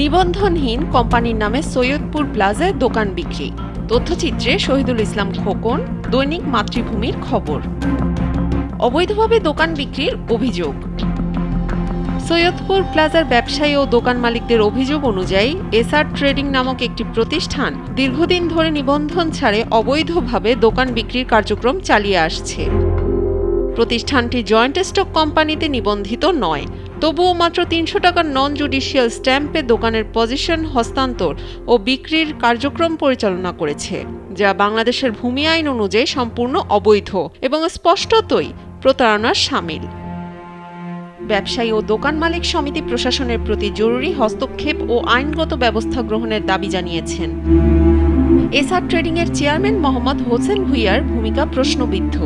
নিবন্ধনহীন কোম্পানির নামে সৈয়দপুর প্লাজায় দোকান বিক্রি। তথ্যচিত্রে শহীদুল ইসলাম খোকন, দৈনিক মাতৃভূমির খবর। অবৈধভাবে দোকান বিক্রির অভিযোগ। সৈয়দপুর প্লাজার ব্যবসায়ী ও দোকান মালিকদের অভিযোগ অনুযায়ী এসআর ট্রেডিং নামক একটি প্রতিষ্ঠান দীর্ঘদিন ধরে নিবন্ধন ছাড়ে অবৈধভাবে দোকান বিক্রির কার্যক্রম চালিয়ে আসছে। প্রতিষ্ঠানটি জয়েন্ট স্টক কোম্পানিতে নিবন্ধিত নয়, তবুও মাত্র ৩০০ টাকার নন জুডিশিয়াল স্ট্যাম্পে দোকানের পজিশন হস্তান্তর ও বিক্রির কার্যক্রম পরিচালনা করেছে, যা বাংলাদেশের ভূমি আইন অনুযায়ী সম্পূর্ণ অবৈধ এবং স্পষ্টতই প্রতারণার শামিল। ব্যবসায়ী ও দোকান মালিক সমিতি প্রশাসনের প্রতি জরুরি হস্তক্ষেপ ও আইনগত ব্যবস্থা গ্রহণের দাবি জানিয়েছেন। এসআর ট্রেডিং এর চেয়ারম্যান মোহাম্মদ হোসেন ভূঁইয়ার ভূমিকা প্রশ্নবিদ্ধ।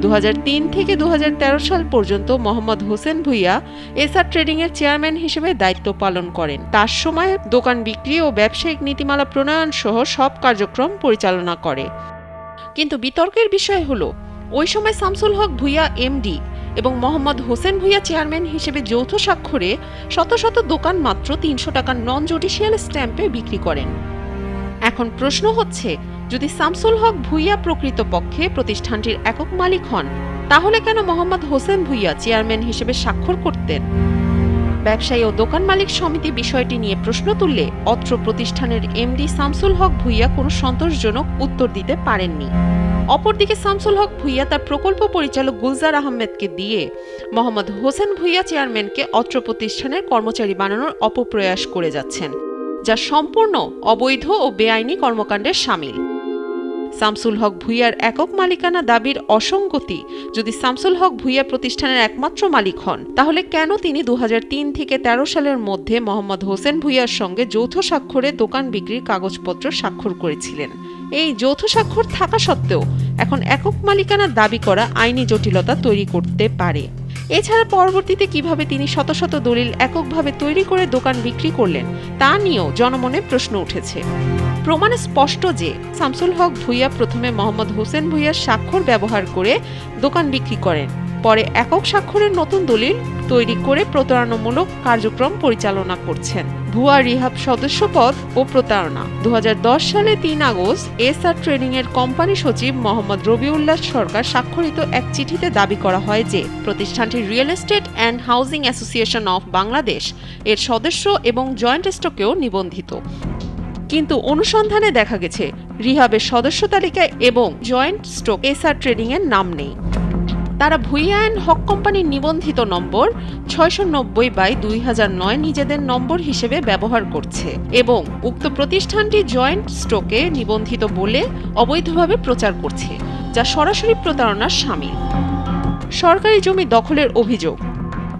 ২০০৩ থেকে ২০১৩ সাল পর্যন্ত মোহাম্মদ হোসেন ভূঁইয়া এসআর ট্রেডিং এর চেয়ারম্যান হিসেবে দায়িত্ব পালন করেন। তার সময় দোকান বিক্রি ও ব্যবসায়িক নীতিমালা প্রণয়ন সহ সব কার্যক্রম পরিচালনা করে। কিন্তু বিতর্কের বিষয় হলো, ওই সময় শামসুল হক ভূঁইয়া এমডি এবং মোহাম্মদ হোসেন ভূঁইয়া চেয়ারম্যান হিসেবে যৌথ স্বাক্ষরে শত শত দোকান মাত্র ৩০০ টাকার নন জুডিশিয়াল স্ট্যাম্পে বিক্রি করেন। এখন প্রশ্ন হচ্ছে, যদি শামসুল হক ভূঁইয়া প্রকৃতপক্ষে প্রতিষ্ঠানটির একক মালিক হন, তাহলে কেন মোহাম্মদ হোসেন ভূঁইয়া চেয়ারম্যান হিসেবে স্বাক্ষর করতেন? ব্যবসায়ী ও দোকান মালিক সমিতি বিষয়টি নিয়ে প্রশ্ন তুললে অত্র প্রতিষ্ঠানের এমডি শামসুল হক ভূঁইয়া কোনো সন্তোষজনক উত্তর দিতে পারেননি। অপরদিকে শামসুল হক ভূঁইয়া তার প্রকল্প পরিচালক গুলজার আহমেদকে দিয়ে মোহাম্মদ হোসেন ভূঁইয়া চেয়ারম্যানকে অত্র প্রতিষ্ঠানের কর্মচারী বানানোর অপপ্রয়াস করে যাচ্ছেন, যা সম্পূর্ণ অবৈধ ও বেআইনি কর্মকাণ্ডের শামিল। শামসুল হক ভূঁইয়ার একক মালিকানা দাবির অসঙ্গতি, যদি শামসুল হক ভূঁইয়া প্রতিষ্ঠানের একমাত্র মালিক হন, তাহলে কেন তিনি ২০০৩ থেকে ১৩ সালের মধ্যে মোহাম্মদ হোসেন ভূঁইয়ার সঙ্গে যৌথ স্বাক্ষরে দোকান বিক্রির কাগজপত্র স্বাক্ষর করেছিলেন? এই যৌথ স্বাক্ষর থাকা সত্ত্বেও এখন একক মালিকানা দাবি করা আইনি জটিলতা তৈরি করতে পারে। এছাড়া পরবর্তীতে কিভাবে তিনি শত শত দলিল এককভাবে তৈরি করে দোকান বিক্রি করলেন, তা নিয়েও জনমনে প্রশ্ন উঠেছে। প্রমাণে স্পষ্ট যে শামসুল হক ভূঁইয়া প্রথমে মোহাম্মদ হোসেন ভূঁইয়ার স্বাক্ষর ব্যবহার করে দোকান বিক্রি করেন, পরে একক স্বাক্ষরের নতুন দলিল তৈরি করে প্রতারণামূলক কার্যক্রম পরিচালনা করছেন। ভুয়া রিহাব সদস্যপদ ও প্রতারণা। ২০১০ সালে ৩ আগস্ট এসআর ট্রেডিং এর কোম্পানি সচিব মোহাম্মদ রবিউল্লাহ সরকার স্বাক্ষরিত এক চিঠিতে দাবি করা হয় যে প্রতিষ্ঠানটি real estate and housing association of Bangladesh এর সদস্য এবং জয়েন্ট স্টকেও নিবন্ধিত। কিন্তু অনুসন্ধানে দেখা গেছে রিহাবের সদস্য তালিকায় এবং জয়েন্ট স্টক এসআর ট্রেডিং এর নাম নেই। তারা ভূঁইয়া অ্যান্ড হক কোম্পানির নিবন্ধিত নম্বর ৬৯০/২০০৯ নিজেদের নম্বর হিসেবে ব্যবহার করছে এবং উক্ত প্রতিষ্ঠানটি জয়েন্ট স্টকে নিবন্ধিত বলে অবৈধভাবে প্রচার করছে, যা সরাসরি প্রতারণার শামিল। সরকারি জমি দখলের অভিযোগ।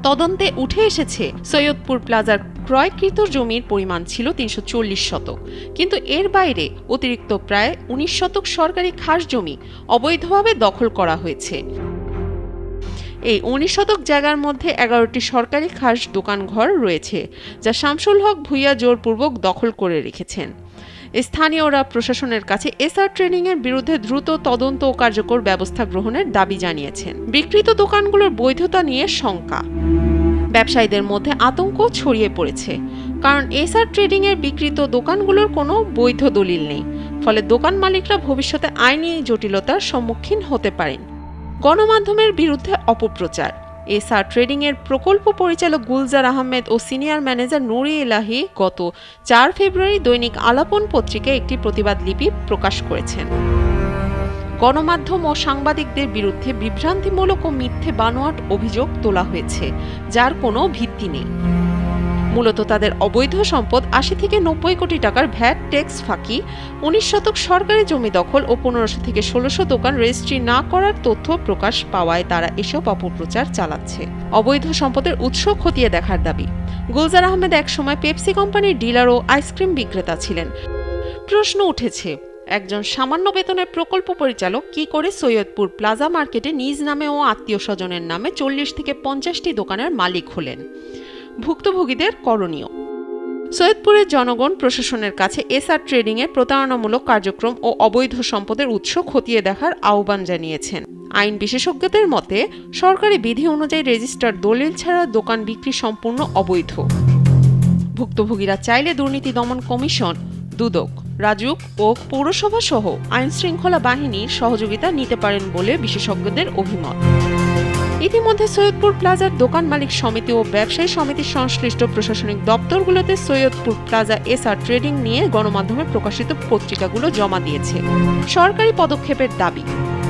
তদন্তে উঠে এসেছে সৈয়দপুর প্লাজার ক্রয়কৃত জমির পরিমাণ ছিল ৩৪০ শতক, কিন্তু এর বাইরে অতিরিক্ত প্রায় ১৯ শতক সরকারি খাস জমি অবৈধভাবে দখল করা হয়েছে। এই ১৯ শতক জায়গার মধ্যে ১১টি সরকারি খাস দোকানঘর রয়েছে, যা শামসুল হক ভূঁইয়া জোরপূর্বক দখল করে রেখেছেন। স্থানীয়রা প্রশাসনের কাছে এসআর ট্রেডিং এর বিরুদ্ধে দ্রুত তদন্ত ও কার্যকর ব্যবস্থা গ্রহণের দাবি জানিয়েছেন। বিক্রিত দোকানগুলোর বৈধতা নিয়ে শঙ্কা। ব্যবসায়ীদের মধ্যে আতঙ্ক ছড়িয়ে পড়েছে, কারণ এসআর ট্রেডিং এর বিক্রিত দোকানগুলোর কোনো বৈধ দলিল নেই, ফলে দোকান মালিকরা ভবিষ্যতে আইনি জটিলতার সম্মুখীন হতে পারেন। গণমাধ্যমের বিরুদ্ধে অপপ্রচার। এসআর ট্রেডিং এর প্রকল্প পরিচালক গুলজার আহমেদ ও সিনিয়র ম্যানেজার নুরি এলাহি গত ৪ ফেব্রুয়ারি দৈনিক আলাপন পত্রিকায় একটি প্রতিবাদ লিপি প্রকাশ করেছেন। গণমাধ্যম ও সাংবাদিকদের বিরুদ্ধে বিভ্রান্তিমূলক ও মিথ্যে বানোয়াট অভিযোগ তোলা হয়েছে, যার কোনো ভিত্তি নেই। মূলত তাদের অবৈধ সম্পদ ৮০ থেকে ৯০ কোটি টাকার ভ্যাট ট্যাক্স ফাঁকি, ১৯ শতক সরকারি জমি দখল ও ১৫০০ থেকে ১৬০০ দোকান রেজিস্ট্রি না করার তথ্য প্রকাশ পাওয়ায় তারা এসব অপপ্রচার চালাচ্ছে। অবৈধ সম্পদের উৎস খতিয়ে দেখার দাবি। গুলজার আহমেদ একসময় পেপসি কোম্পানির ডিলার ও আইসক্রিম বিক্রেতা ছিলেন। প্রশ্ন উঠেছে, একজন সামান্য বেতনের প্রকল্প পরিচালক কি করে সৈয়দপুর প্লাজা মার্কেটে নিজ নামে ও আত্মীয় স্বজনের নামে ৪০ থেকে ৫০টি দোকানের মালিক হলেন? ভুক্তভোগীদের করণীয়। সৈয়দপুরের জনগণ প্রশাসনের কাছে এসআর ট্রেডিং এর প্রতারণামূলক কার্যক্রম ও অবৈধ সম্পদের উৎস খতিয়ে দেখার আহ্বান জানিয়েছেন। আইন বিশেষজ্ঞদের মতে সরকারি বিধি অনুযায়ী রেজিস্টার্ড দলিল ছাড়া দোকান বিক্রি সম্পূর্ণ অবৈধ। ভুক্তভোগীরা চাইলে দুর্নীতি দমন কমিশন, দুদক, রাজুক ও পৌরসভা সহ আইন শৃঙ্খলা বাহিনীর সহযোগিতা নিতে পারেন বলে বিশেষজ্ঞদের অভিমত। ইতিমধ্যে সৈয়দপুর প্লাজার দোকান মালিক সমিতি ও ব্যবসায়ী সমিতির সংশ্লিষ্ট প্রশাসনিক দপ্তরগুলোতে সৈয়দপুর প্লাজা এসআর ট্রেডিং নিয়ে গণমাধ্যমে প্রকাশিত পত্রিকাগুলো জমা দিয়েছে। সরকারি পদক্ষেপের দাবি,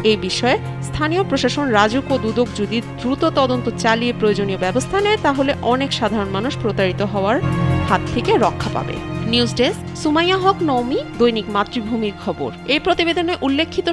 এই বিষয়ে স্থানীয় প্রশাসন, রাজুক ও দুদক যদি দ্রুত তদন্ত চালিয়ে প্রয়োজনীয় ব্যবস্থা নেয় তাহলে অনেক সাধারণ মানুষ প্রতারিত হওয়ার হাত থেকে রক্ষা পাবে। নিউজ ডেস্ক, সুমাইয়া হক, নওমি, দৈনিক মাতৃভূমির খবর। এই প্রতিবেদনে উল্লেখিত